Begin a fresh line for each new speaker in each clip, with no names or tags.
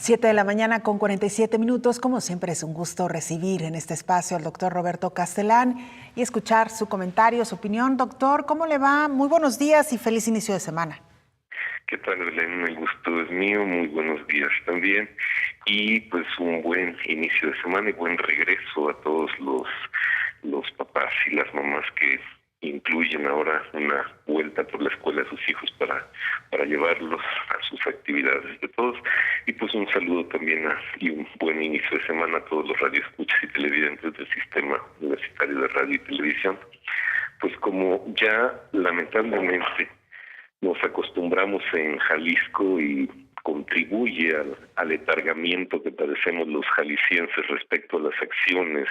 7 de la mañana con 47 minutos. Como siempre es un gusto recibir en este espacio al doctor Roberto Castelán y escuchar su comentario, su opinión. Doctor, ¿cómo le va? Muy buenos días y feliz inicio de semana.
¿Qué tal, Belén? El gusto es mío, muy buenos días también. Y pues un buen inicio de semana y buen regreso a todos los papás y las mamás que incluyen ahora una vuelta por la escuela de sus hijos para llevarlos a sus actividades de todos. Y pues un saludo también y un buen inicio de semana a todos los radioescuchas y televidentes del Sistema Universitario de Radio y Televisión. Pues como ya lamentablemente nos acostumbramos en Jalisco y contribuye al aletargamiento que padecemos los jaliscienses respecto a las acciones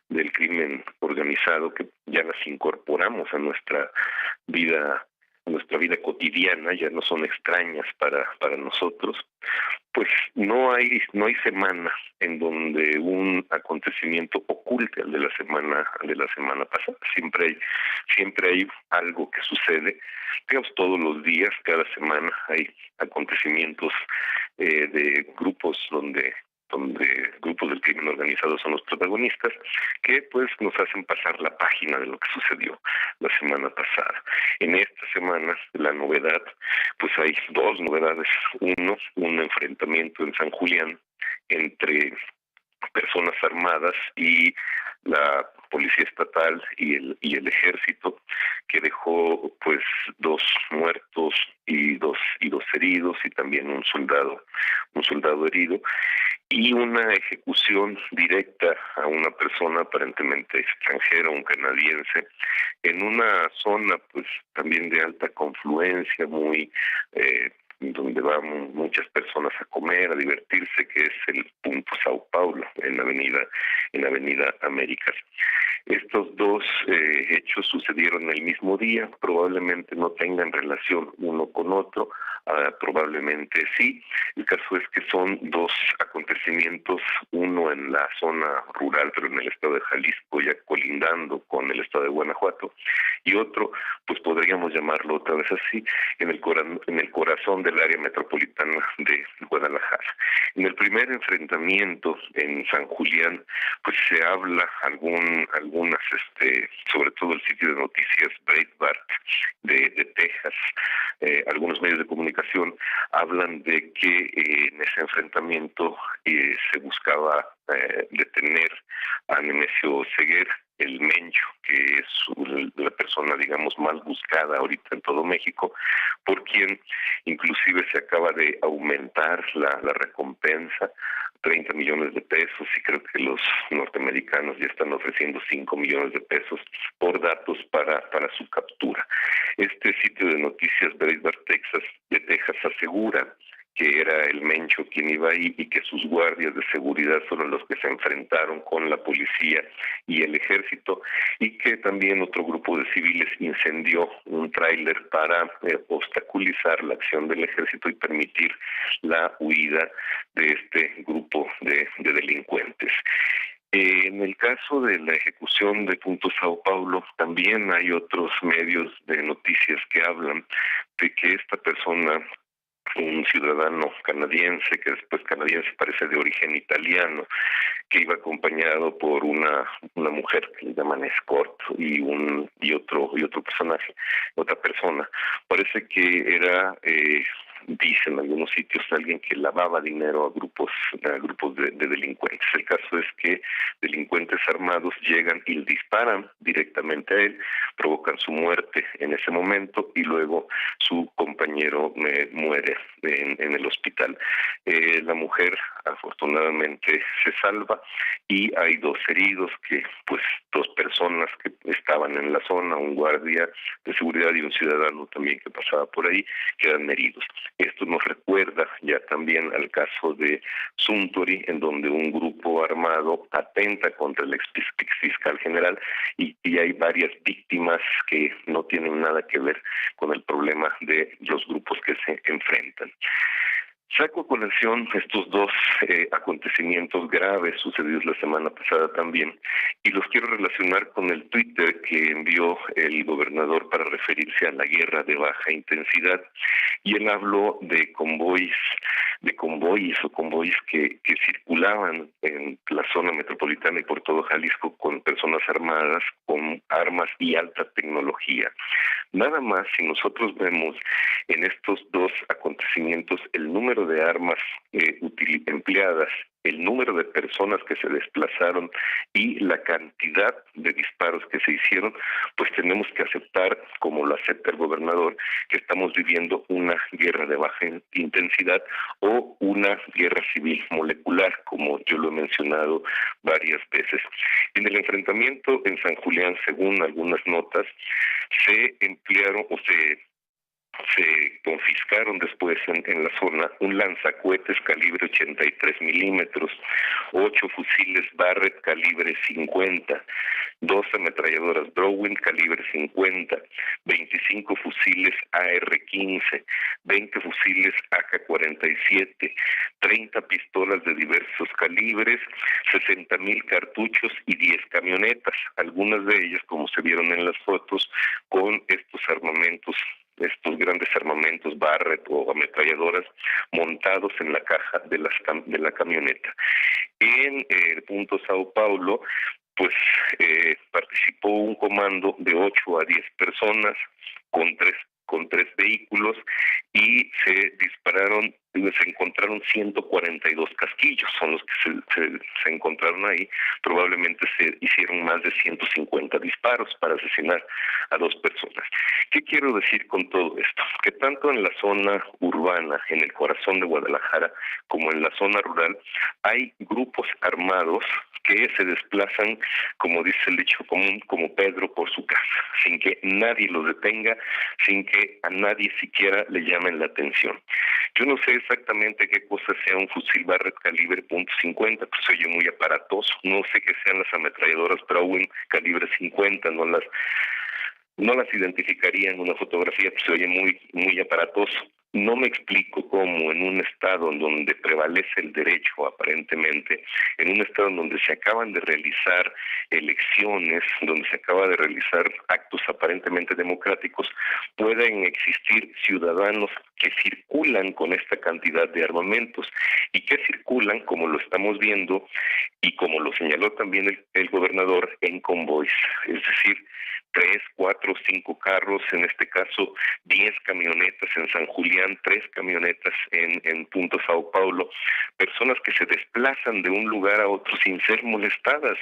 del crimen organizado, que ya las incorporamos a nuestra vida cotidiana, ya no son extrañas para nosotros. Pues no hay semana en donde un acontecimiento oculte al de la semana pasada. Siempre hay algo que sucede, digamos, todos los días, cada semana hay acontecimientos de grupos donde grupos del crimen organizado son los protagonistas, que pues nos hacen pasar la página de lo que sucedió la semana pasada. En esta semana la novedad, pues hay dos novedades. Uno, un enfrentamiento en San Julián entre personas armadas y la policía estatal y el ejército, que dejó pues 2 muertos y dos heridos, y también un soldado herido, y una ejecución directa a una persona aparentemente extranjera, un canadiense, en una zona pues también de alta confluencia, muy donde van muchas personas a comer, a divertirse, que es el punto Sao Paulo, en Avenida Américas. Estos dos hechos sucedieron el mismo día, probablemente no tengan relación uno con otro, probablemente sí. El caso es que son dos acontecimientos, uno en la zona rural, pero en el estado de Jalisco, ya colindando con el estado de Guanajuato, y otro, pues podríamos llamarlo otra vez así, en el corazón del área metropolitana de Guadalajara. En el primer enfrentamiento en San Julián, pues se habla algunas, sobre todo el sitio de noticias Breitbart de Texas, algunos medios de comunicación hablan de que en ese enfrentamiento se buscaba detener a Nemesio Ceguera, el Mencho, que es la persona, digamos, más buscada ahorita en todo México, por quien inclusive se acaba de aumentar la recompensa, 30 millones de pesos, y creo que los norteamericanos ya están ofreciendo 5 millones de pesos por datos para su captura. Este sitio de noticias Breitbart de Texas asegura que era el Mencho quien iba ahí y que sus guardias de seguridad fueron los que se enfrentaron con la policía y el ejército, y que también otro grupo de civiles incendió un tráiler para obstaculizar la acción del ejército y permitir la huida de este grupo de delincuentes. En el caso de la ejecución de Punto Sao Paulo, también hay otros medios de noticias que hablan de que esta persona, un ciudadano canadiense, que después canadiense parece de origen italiano, que iba acompañado por una mujer que le llaman escort y otro personaje, otra persona. Parece que era dicen algunos sitios alguien que lavaba dinero a grupos de delincuentes. El caso es que delincuentes armados llegan y le disparan directamente a él, provocan su muerte en ese momento y luego su compañero muere en el hospital. La mujer afortunadamente se salva y hay 2 heridos, que pues 2 personas que estaban en la zona, un guardia de seguridad y un ciudadano también que pasaba por ahí, quedan heridos. Esto nos recuerda ya también al caso de Suntory, en donde un grupo armado atenta contra el ex fiscal general y hay varias víctimas que no tienen nada que ver con el problema de los grupos que se enfrentan. Saco a colación estos dos acontecimientos graves sucedidos la semana pasada también, y los quiero relacionar con el Twitter que envió el gobernador para referirse a la guerra de baja intensidad. Y él habló de convoyes que circulaban en la zona metropolitana y por todo Jalisco con personas armadas, con armas y alta tecnología. Nada más, si nosotros vemos en estos dos acontecimientos el número de armas empleadas, el número de personas que se desplazaron y la cantidad de disparos que se hicieron, pues tenemos que aceptar, como lo acepta el gobernador, que estamos viviendo una guerra de baja intensidad o una guerra civil molecular, como yo lo he mencionado varias veces. En el enfrentamiento en San Julián, según algunas notas, se emplearon o se confiscaron después en la zona un lanzacohetes calibre 83 milímetros, 8 fusiles Barrett calibre 50, 2 ametralladoras Browning calibre 50, 25 fusiles AR-15, 20 fusiles AK-47, 30 pistolas de diversos calibres, 60,000 cartuchos y 10 camionetas, algunas de ellas, como se vieron en las fotos, con estos grandes armamentos Barrett o ametralladoras montados en la caja de la camioneta. En el punto Sao Paulo, pues participó un comando de 8 a 10 personas con tres vehículos y se encontraron 142 casquillos, son los que se encontraron ahí. Probablemente se hicieron más de 150 disparos para asesinar a 2 personas. ¿Qué quiero decir con todo esto? Que tanto en la zona urbana, en el corazón de Guadalajara, como en la zona rural, hay grupos armados que se desplazan, como dice el dicho común, como Pedro por su casa, sin que nadie los detenga, sin que a nadie siquiera le llamen la atención. Yo no sé exactamente qué cosa sea un fusil Barrett calibre .50, pues se oye muy aparatoso. No sé qué sean las ametralladoras Browning calibre 50, no las identificaría en una fotografía, pues se oye muy aparatoso. No me explico cómo en un estado en donde prevalece el derecho, aparentemente, en un estado en donde se acaban de realizar elecciones, donde se acaba de realizar actos aparentemente democráticos, pueden existir ciudadanos que circulan con esta cantidad de armamentos y que circulan, como lo estamos viendo y como lo señaló también el gobernador, en convoys, es decir, 3, 4, 5 carros, en este caso 10 camionetas en San Julián, 3 camionetas en Punto Sao Paulo, personas que se desplazan de un lugar a otro sin ser molestadas.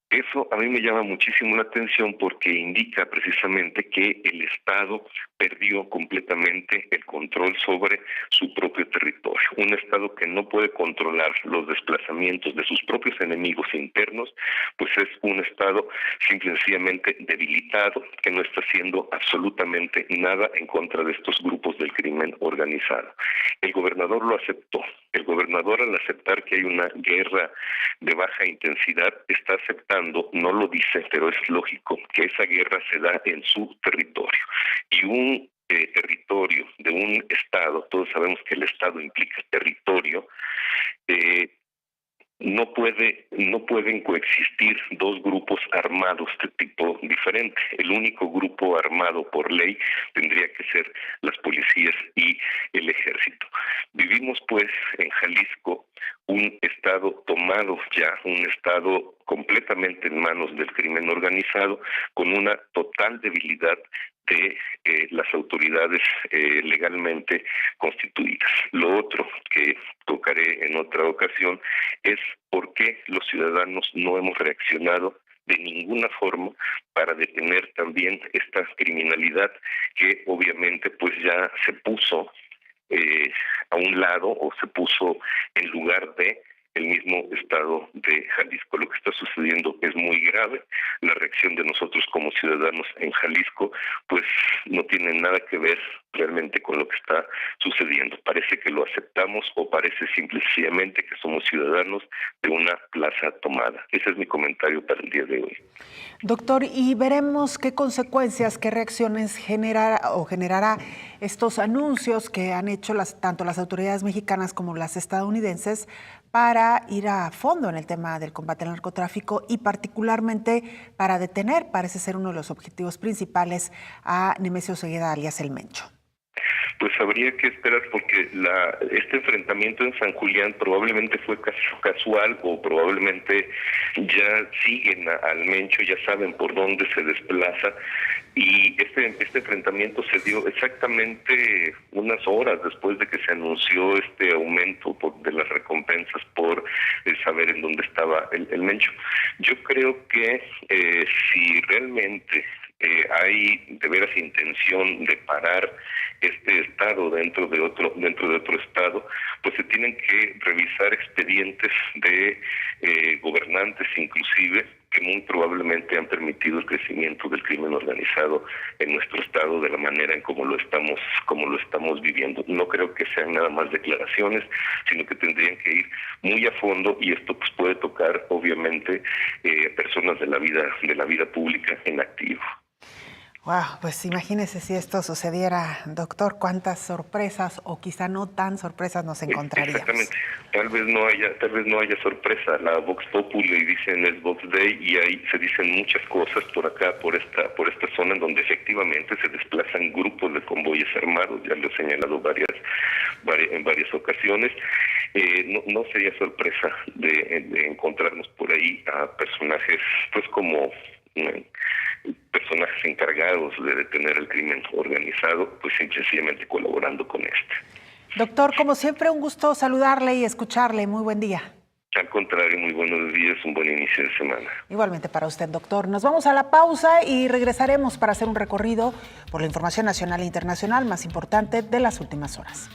Eso a mí me llama muchísimo la atención porque indica precisamente que el Estado perdió completamente el control sobre su propio territorio. Un Estado que no puede controlar los desplazamientos de sus propios enemigos internos, pues es un Estado simple y sencillamente debilitado, que no está haciendo absolutamente nada en contra de estos grupos del crimen organizado. El gobernador lo aceptó. El gobernador, al aceptar que hay una guerra de baja intensidad, está aceptando, no lo dice, pero es lógico, que esa guerra se da en su territorio. Y un territorio de un Estado, todos sabemos que el Estado implica territorio, no pueden coexistir dos grupos armados de tipo diferente. El único grupo armado por ley tendría que ser las policías y el ejército. Vivimos pues en Jalisco un estado tomado ya, un estado completamente en manos del crimen organizado, con una total debilidad de las autoridades legalmente constituidas. Lo otro que tocaré en otra ocasión es por qué los ciudadanos no hemos reaccionado de ninguna forma para detener también esta criminalidad que obviamente pues ya se puso a un lado o se puso en lugar de el mismo estado de Jalisco. Lo que está sucediendo es muy grave. La reacción de nosotros como ciudadanos en Jalisco pues no tiene nada que ver realmente con lo que está sucediendo. Parece que lo aceptamos o parece simplemente que somos ciudadanos de una plaza tomada. Ese es mi comentario para el día de hoy.
Doctor, y veremos qué consecuencias, qué reacciones generará estos anuncios que han hecho tanto las autoridades mexicanas como las estadounidenses para ir a fondo en el tema del combate al narcotráfico y particularmente para detener, parece ser uno de los objetivos principales, a Nemesio Ceguera alias El Mencho.
Pues habría que esperar porque este enfrentamiento en San Julián probablemente fue casual o probablemente ya siguen al Mencho, ya saben por dónde se desplaza y este enfrentamiento se dio exactamente unas horas después de que se anunció este aumento de las recompensas por saber en dónde estaba el Mencho. Yo creo que si realmente hay de veras intención de parar este estado dentro de otro estado, pues se tienen que revisar expedientes de gobernantes inclusive que muy probablemente han permitido el crecimiento del crimen organizado en nuestro estado de la manera en como lo estamos viviendo. No creo que sean nada más declaraciones, sino que tendrían que ir muy a fondo y esto pues puede tocar obviamente personas de la vida pública en activo.
Wow, pues imagínese si esto sucediera, doctor, cuántas sorpresas o quizá no tan sorpresas nos encontraríamos.
Exactamente, tal vez no haya sorpresa. La Vox Populi dicen es Vox Day y ahí se dicen muchas cosas por acá, por esta zona en donde efectivamente se desplazan grupos de convoyes armados, ya lo he señalado en varias ocasiones. No sería sorpresa de encontrarnos por ahí a personajes pues como personajes encargados de detener el crimen organizado, pues sencillamente colaborando con este.
Doctor, como siempre, un gusto saludarle y escucharle. Muy buen día.
Al contrario, muy buenos días, un buen inicio de semana.
Igualmente para usted, doctor. Nos vamos a la pausa y regresaremos para hacer un recorrido por la información nacional e internacional más importante de las últimas horas.